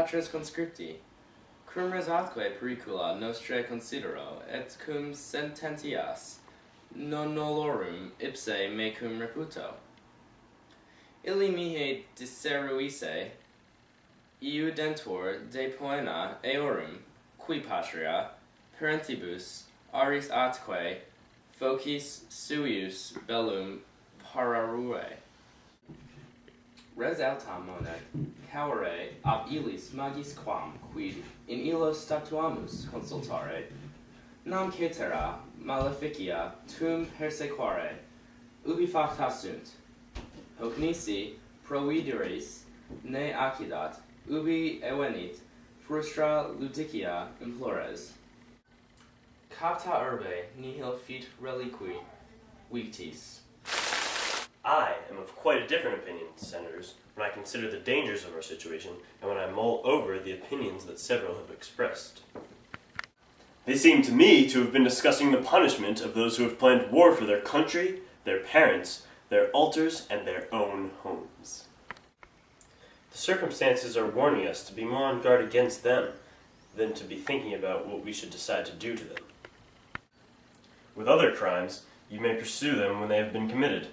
patres conscripti, cum res atque pericula nostre considero, et cum sententias nonolorum ipse mecum reputo. Illi mihi diseruisse, iudentur de poena eorum, qui patria, parentibus, aris atque, focis suius bellum pararue. Res autam monet, caure ab illis magis quam, quid in illos statuamus consultare, nam cetera maleficia tum persequare, ubi facta sunt, hoc nisi provideris ne accidat, ubi evenit frustra ludicia implores. Capta urbe nihil fit reliqui victis. I am of quite a different opinion, senators, when I consider the dangers of our situation and when I mull over the opinions that several have expressed. They seem to me to have been discussing the punishment of those who have planned war for their country, their parents, their altars, and their own homes. The circumstances are warning us to be more on guard against them than to be thinking about what we should decide to do to them. With other crimes, you may pursue them when they have been committed.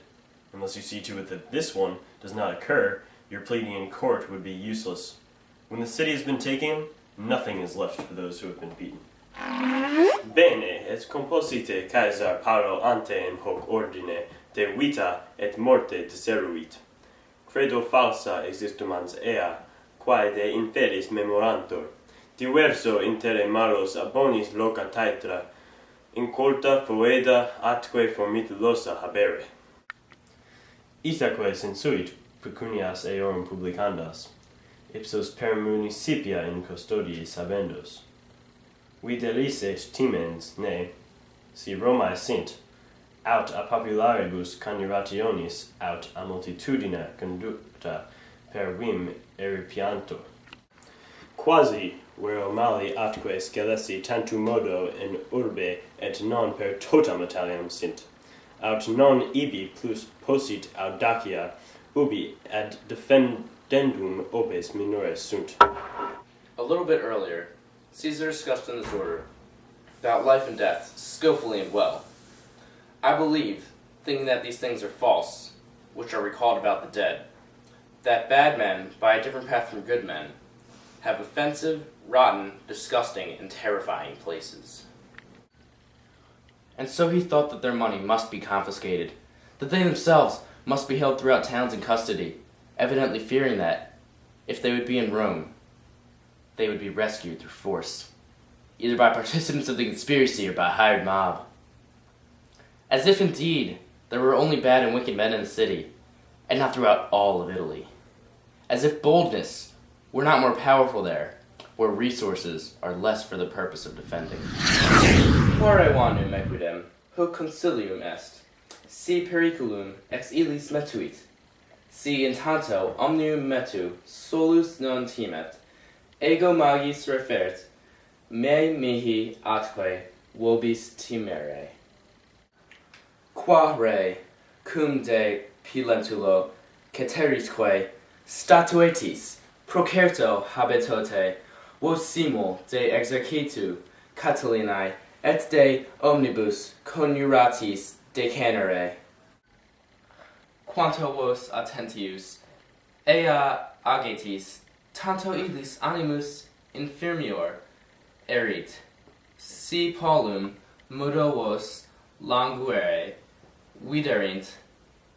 Unless you see to it that this one does not occur, your pleading in court would be useless. When the city has been taken, nothing is left for those who have been beaten. Bene, et composite Caesar paro ante in hoc ordine de vita et morte deseruit. Credo falsa existumans ea, quae de inferis memorantur. Diverso inter malos abonis loca taetra, inculta foeda atque formitulosa habere. Itaque sensuit pecunias eorum publicandas, ipsos per municipia in custodii sabendos. Vi delicet timens, ne, si Romae sint, aut a popularibus connurationis, aut a multitudine conducta per vim eripiantur. Quasi, vero mali atque scelessi tantum modo in urbe et non per totam Italiam sint, aut non ibi plus posit audacia, ubi ad defendendum opes minores sunt. A little bit earlier, Caesar discussed in this order about life and death, skillfully and well. I believe, thinking that these things are false, which are recalled about the dead, that bad men, by a different path from good men, have offensive, rotten, disgusting, and terrifying places. And so he thought that their money must be confiscated, that they themselves must be held throughout towns in custody, evidently fearing that, if they would be in Rome, they would be rescued through force, either by participants of the conspiracy or by a hired mob. As if indeed there were only bad and wicked men in the city, and not throughout all of Italy. As if boldness were not more powerful there, where resources are less for the purpose of defending. Quare vanum equidem, hoc concilium est, si periculum ex illis metuit, si in tanto omnium metu solus non timet, ego magis refert, me mihi atque vobis timere. Qua re, cum de pilentulo, ceterisque, statuetis, procerto habetote, vos simul de exercitu Catilinae, et de omnibus coniuratis decanere. Quanto vos attentius, ea agetis, tanto illis animus infirmior erit, si polum mudo vos languere viderint,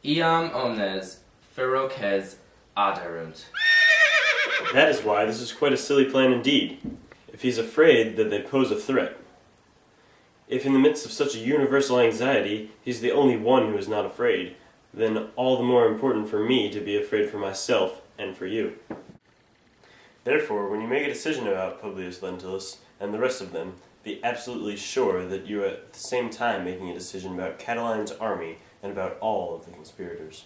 iam omnes feroces aderunt. That is why this is quite a silly plan indeed, if he's afraid that they pose a threat. If in the midst of such a universal anxiety, he's the only one who is not afraid, then all the more important for me to be afraid for myself and for you. Therefore, when you make a decision about Publius Lentulus and the rest of them, be absolutely sure that you are at the same time making a decision about Catiline's army and about all of the conspirators.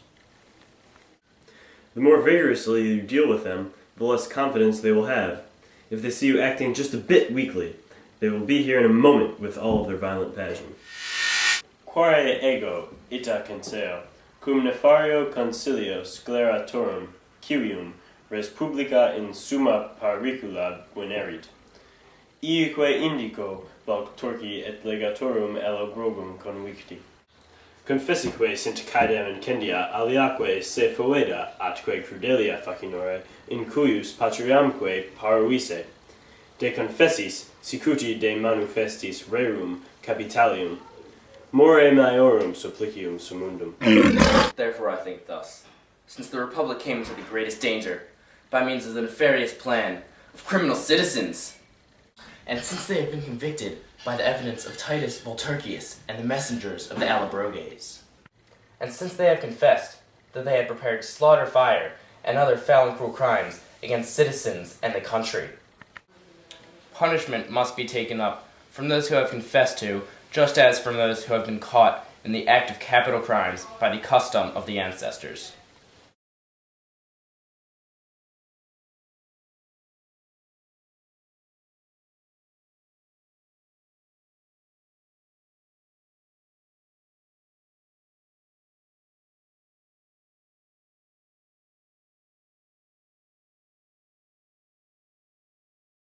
The more vigorously you deal with them, the less confidence they will have. If they see you acting just a bit weakly, they will be here in a moment with all of their violent passion. Quare ego ita conseo, cum nefario concilio sceleratorum, cuium res publica in summa paricula venerit. Iuque indico valc Turci et legatorum elogrogum convicti. Confessique sint caedem incendia aliaque se foeda atque crudelia facinore, in cuius patriamque paruisse. De confessis, sicuti de manifestis rerum capitalium, more maiorum supplicium sumundum. Therefore I think thus. Since the Republic came into the greatest danger, by means of the nefarious plan of criminal citizens, and since they have been convicted by the evidence of Titus Volturcius and the messengers of the Allobroges, and since they have confessed that they had prepared slaughter, fire, and other foul and cruel crimes against citizens and the country, punishment must be taken up from those who have confessed to, just as from those who have been caught in the act of capital crimes by the custom of the ancestors.